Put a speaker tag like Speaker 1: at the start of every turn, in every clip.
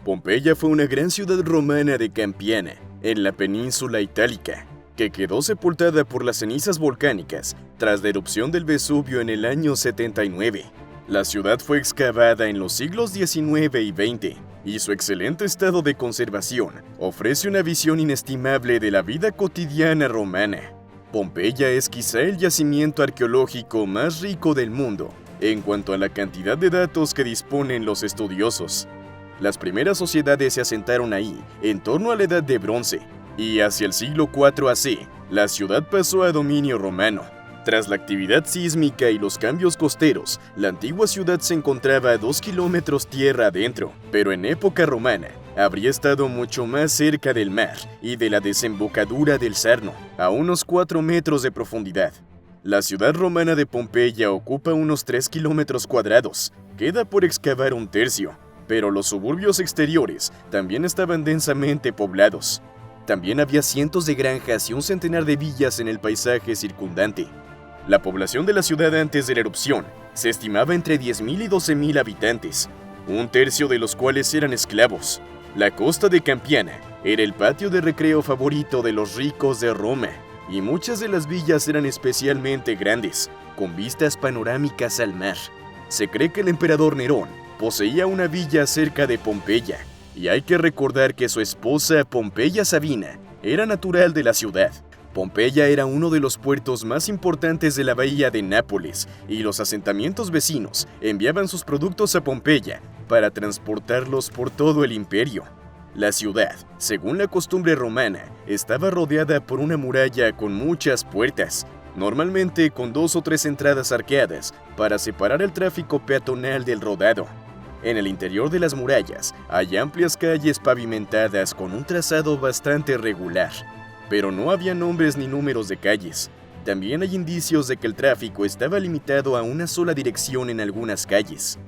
Speaker 1: Pompeya fue una gran ciudad romana de Campania, en la península itálica, que quedó sepultada por las cenizas volcánicas tras la erupción del Vesubio en el año 79. La ciudad fue excavada en los siglos XIX y XX, y su excelente estado de conservación ofrece una visión inestimable de la vida cotidiana romana. Pompeya es quizá el yacimiento arqueológico más rico del mundo en cuanto a la cantidad de datos que disponen los estudiosos. Las primeras sociedades se asentaron ahí en torno a la Edad de Bronce, y hacia el siglo IV AC, la ciudad pasó a dominio romano. Tras la actividad sísmica y los cambios costeros, la antigua ciudad se encontraba a 2 kilómetros tierra adentro, pero en época romana habría estado mucho más cerca del mar y de la desembocadura del Sarno, a unos 4 metros de profundidad. La ciudad romana de Pompeya ocupa unos 3 kilómetros cuadrados, queda por excavar un tercio, pero los suburbios exteriores también estaban densamente poblados. También había cientos de granjas y un centenar de villas en el paisaje circundante. La población de la ciudad antes de la erupción se estimaba entre 10.000 y 12.000 habitantes, un tercio de los cuales eran esclavos. La costa de Campania era el patio de recreo favorito de los ricos de Roma, y muchas de las villas eran especialmente grandes, con vistas panorámicas al mar. Se cree que el emperador Nerón poseía una villa cerca de Pompeya, y hay que recordar que su esposa Pompeya Sabina era natural de la ciudad. Pompeya era uno de los puertos más importantes de la bahía de Nápoles, y los asentamientos vecinos enviaban sus productos a Pompeya para transportarlos por todo el imperio. La ciudad, según la costumbre romana, estaba rodeada por una muralla con muchas puertas, normalmente con 2 o 3 entradas arqueadas para separar el tráfico peatonal del rodado. En el interior de las murallas hay amplias calles pavimentadas con un trazado bastante regular, pero no había nombres ni números de calles. También hay indicios de que el tráfico estaba limitado a una sola dirección en algunas calles.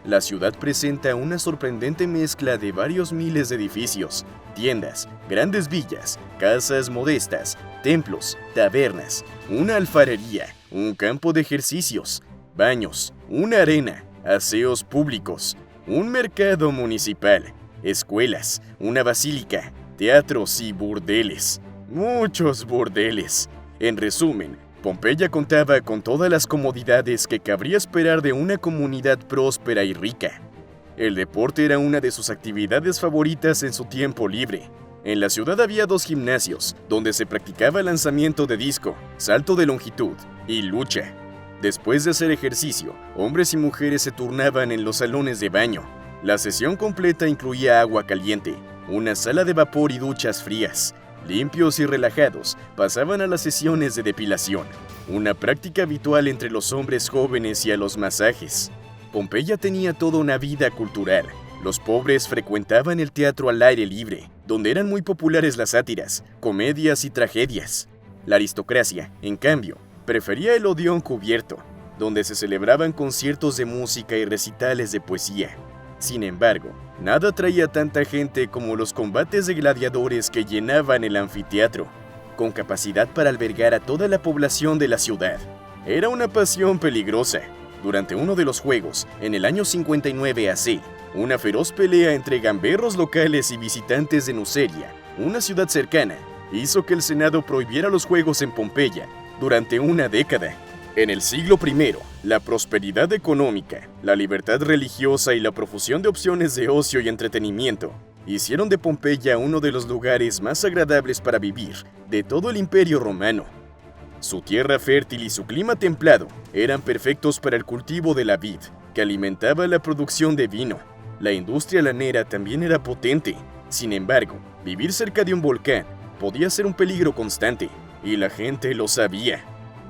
Speaker 1: La ciudad presenta una sorprendente mezcla de varios miles de edificios, tiendas, grandes villas, casas modestas, templos, tabernas, una alfarería, un campo de ejercicios, baños, una arena, aseos públicos, un mercado municipal, escuelas, una basílica, teatros y burdeles. Muchos burdeles. En resumen, Pompeya contaba con todas las comodidades que cabría esperar de una comunidad próspera y rica. El deporte era una de sus actividades favoritas en su tiempo libre. En la ciudad había 2 gimnasios, donde se practicaba lanzamiento de disco, salto de longitud y lucha. Después de hacer ejercicio, hombres y mujeres se turnaban en los salones de baño. La sesión completa incluía agua caliente, una sala de vapor y duchas frías. Limpios y relajados, pasaban a las sesiones de depilación, una práctica habitual entre los hombres jóvenes, y a los masajes. Pompeya tenía toda una vida cultural. Los pobres frecuentaban el teatro al aire libre, donde eran muy populares las sátiras, comedias y tragedias. La aristocracia, en cambio, prefería el Odeón cubierto, donde se celebraban conciertos de música y recitales de poesía. Sin embargo, nada atraía tanta gente como los combates de gladiadores que llenaban el anfiteatro, con capacidad para albergar a toda la población de la ciudad. Era una pasión peligrosa. Durante uno de los juegos, en el año 59 AC, una feroz pelea entre gamberros locales y visitantes de Nuceria, una ciudad cercana, hizo que el Senado prohibiera los juegos en Pompeya durante una década. En el siglo I, la prosperidad económica, la libertad religiosa y la profusión de opciones de ocio y entretenimiento hicieron de Pompeya uno de los lugares más agradables para vivir de todo el Imperio Romano. Su tierra fértil y su clima templado eran perfectos para el cultivo de la vid, que alimentaba la producción de vino. La industria lanera también era potente. Sin embargo, vivir cerca de un volcán podía ser un peligro constante, y la gente lo sabía.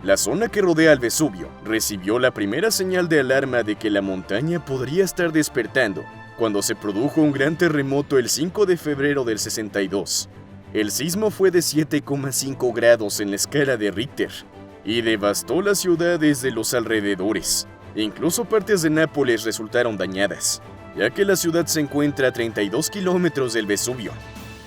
Speaker 1: La zona que rodea al Vesubio recibió la primera señal de alarma de que la montaña podría estar despertando cuando se produjo un gran terremoto el 5 de febrero del 62. El sismo fue de 7,5 grados en la escala de Richter y devastó las ciudades de los alrededores. Incluso partes de Nápoles resultaron dañadas, ya que la ciudad se encuentra a 32 kilómetros del Vesubio.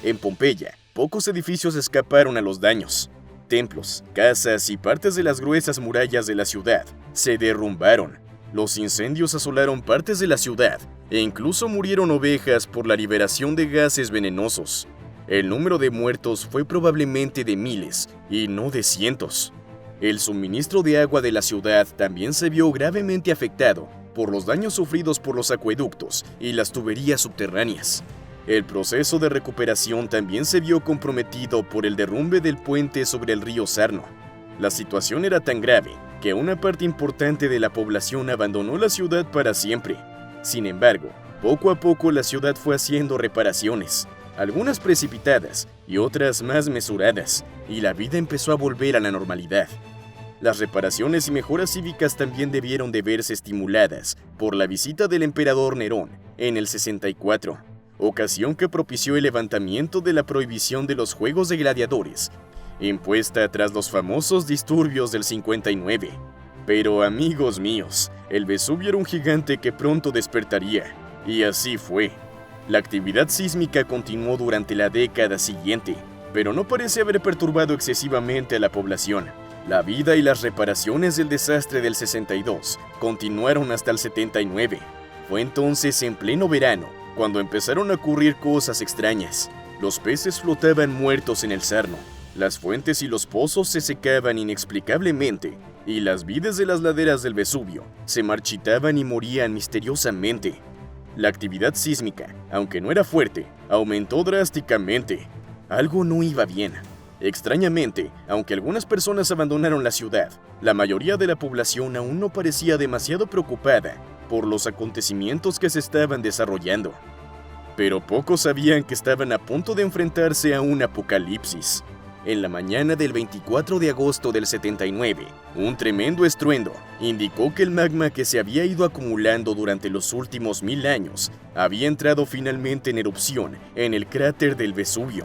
Speaker 1: En Pompeya, pocos edificios escaparon a los daños. Templos, casas y partes de las gruesas murallas de la ciudad se derrumbaron. Los incendios asolaron partes de la ciudad e incluso murieron ovejas por la liberación de gases venenosos. El número de muertos fue probablemente de miles y no de cientos. El suministro de agua de la ciudad también se vio gravemente afectado por los daños sufridos por los acueductos y las tuberías subterráneas. El proceso de recuperación también se vio comprometido por el derrumbe del puente sobre el río Sarno. La situación era tan grave que una parte importante de la población abandonó la ciudad para siempre. Sin embargo, poco a poco la ciudad fue haciendo reparaciones, algunas precipitadas y otras más mesuradas, y la vida empezó a volver a la normalidad. Las reparaciones y mejoras cívicas también debieron de verse estimuladas por la visita del emperador Nerón en el 64, ocasión que propició el levantamiento de la prohibición de los juegos de gladiadores, impuesta tras los famosos disturbios del 59. Pero amigos míos, el Vesubio era un gigante que pronto despertaría, y así fue. La actividad sísmica continuó durante la década siguiente, pero no parece haber perturbado excesivamente a la población. La vida y las reparaciones del desastre del 62 continuaron hasta el 79. Fue entonces en pleno verano cuando empezaron a ocurrir cosas extrañas. Los peces flotaban muertos en el Sarno, las fuentes y los pozos se secaban inexplicablemente, y las vides de las laderas del Vesubio se marchitaban y morían misteriosamente. La actividad sísmica, aunque no era fuerte, aumentó drásticamente. Algo no iba bien. Extrañamente, aunque algunas personas abandonaron la ciudad, la mayoría de la población aún no parecía demasiado preocupada por los acontecimientos que se estaban desarrollando. Pero pocos sabían que estaban a punto de enfrentarse a un apocalipsis. En la mañana del 24 de agosto del 79, un tremendo estruendo indicó que el magma que se había ido acumulando durante los últimos 1000 años había entrado finalmente en erupción en el cráter del Vesubio.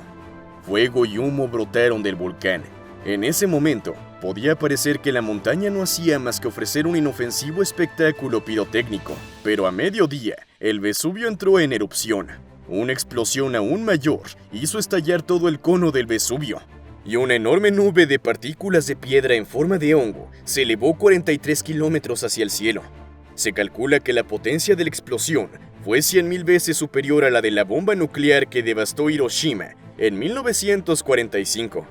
Speaker 1: Fuego y humo brotaron del volcán. En ese momento, podía parecer que la montaña no hacía más que ofrecer un inofensivo espectáculo pirotécnico, pero a mediodía, el Vesubio entró en erupción. Una explosión aún mayor hizo estallar todo el cono del Vesubio, y una enorme nube de partículas de piedra en forma de hongo se elevó 43 kilómetros hacia el cielo. Se calcula que la potencia de la explosión fue 100.000 veces superior a la de la bomba nuclear que devastó Hiroshima en 1945.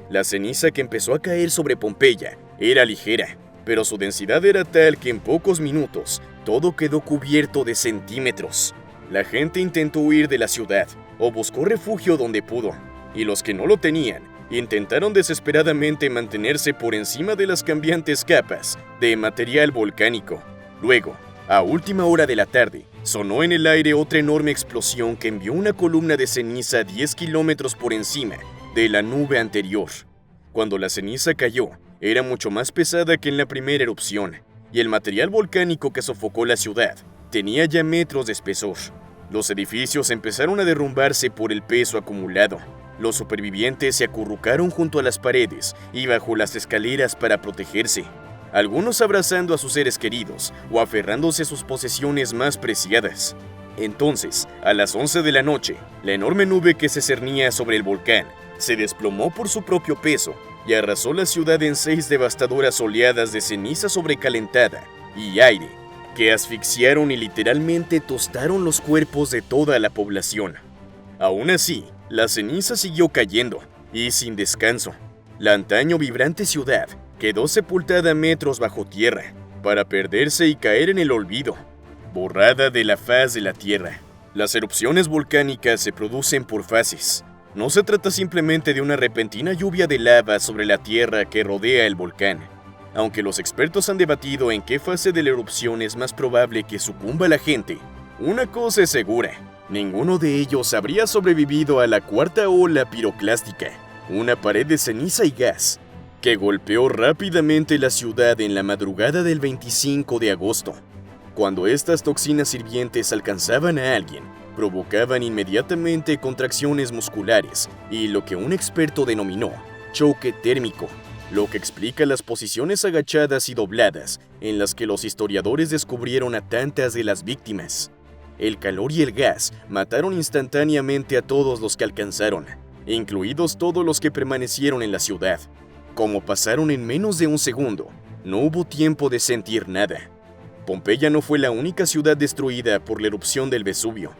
Speaker 1: La ceniza que empezó a caer sobre Pompeya era ligera, pero su densidad era tal que en pocos minutos todo quedó cubierto de centímetros. La gente intentó huir de la ciudad o buscó refugio donde pudo, y los que no lo tenían intentaron desesperadamente mantenerse por encima de las cambiantes capas de material volcánico. Luego, a última hora de la tarde, sonó en el aire otra enorme explosión que envió una columna de ceniza 10 kilómetros por encima de la nube anterior. Cuando la ceniza cayó, era mucho más pesada que en la primera erupción, y el material volcánico que sofocó la ciudad tenía ya metros de espesor. Los edificios empezaron a derrumbarse por el peso acumulado. Los supervivientes se acurrucaron junto a las paredes y bajo las escaleras para protegerse, algunos abrazando a sus seres queridos o aferrándose a sus posesiones más preciadas. Entonces, a las 11 de la noche, la enorme nube que se cernía sobre el volcán se desplomó por su propio peso y arrasó la ciudad en 6 devastadoras oleadas de ceniza sobrecalentada y aire que asfixiaron y literalmente tostaron los cuerpos de toda la población. Aún así, la ceniza siguió cayendo, y sin descanso. La antaño vibrante ciudad quedó sepultada metros bajo tierra, para perderse y caer en el olvido, borrada de la faz de la tierra. Las erupciones volcánicas se producen por fases. No se trata simplemente de una repentina lluvia de lava sobre la tierra que rodea el volcán. Aunque los expertos han debatido en qué fase de la erupción es más probable que sucumba la gente, una cosa es segura: ninguno de ellos habría sobrevivido a la cuarta ola piroclástica, una pared de ceniza y gas que golpeó rápidamente la ciudad en la madrugada del 25 de agosto. Cuando estas toxinas hirvientes alcanzaban a alguien, provocaban inmediatamente contracciones musculares y lo que un experto denominó choque térmico, lo que explica las posiciones agachadas y dobladas en las que los historiadores descubrieron a tantas de las víctimas. El calor y el gas mataron instantáneamente a todos los que alcanzaron, incluidos todos los que permanecieron en la ciudad. Como pasaron en menos de un segundo, no hubo tiempo de sentir nada. Pompeya no fue la única ciudad destruida por la erupción del Vesubio.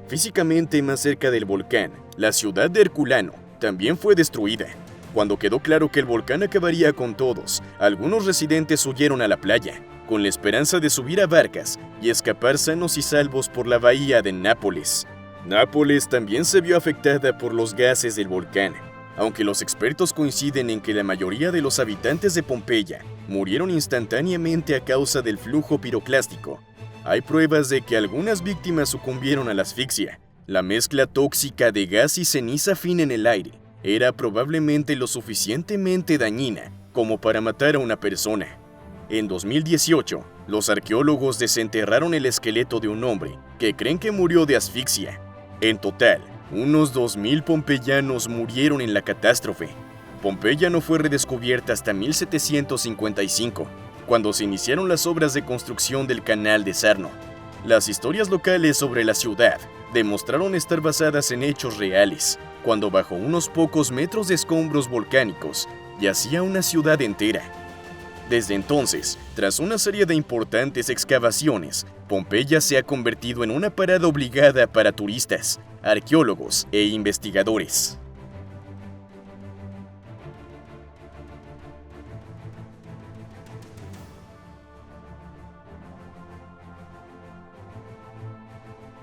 Speaker 1: Físicamente más cerca del volcán, la ciudad de Herculano también fue destruida. Cuando quedó claro que el volcán acabaría con todos, algunos residentes huyeron a la playa, con la esperanza de subir a barcas y escapar sanos y salvos por la bahía de Nápoles. Nápoles también se vio afectada por los gases del volcán, aunque los expertos coinciden en que la mayoría de los habitantes de Pompeya murieron instantáneamente a causa del flujo piroclástico. Hay pruebas de que algunas víctimas sucumbieron a la asfixia. La mezcla tóxica de gas y ceniza fina en el aire era probablemente lo suficientemente dañina como para matar a una persona. En 2018, los arqueólogos desenterraron el esqueleto de un hombre que creen que murió de asfixia. En total, unos 2.000 pompeyanos murieron en la catástrofe. Pompeya no fue redescubierta hasta 1755, cuando se iniciaron las obras de construcción del canal de Sarno. Las historias locales sobre la ciudad demostraron estar basadas en hechos reales, cuando bajo unos pocos metros de escombros volcánicos yacía una ciudad entera. Desde entonces, tras una serie de importantes excavaciones, Pompeya se ha convertido en una parada obligada para turistas, arqueólogos e investigadores.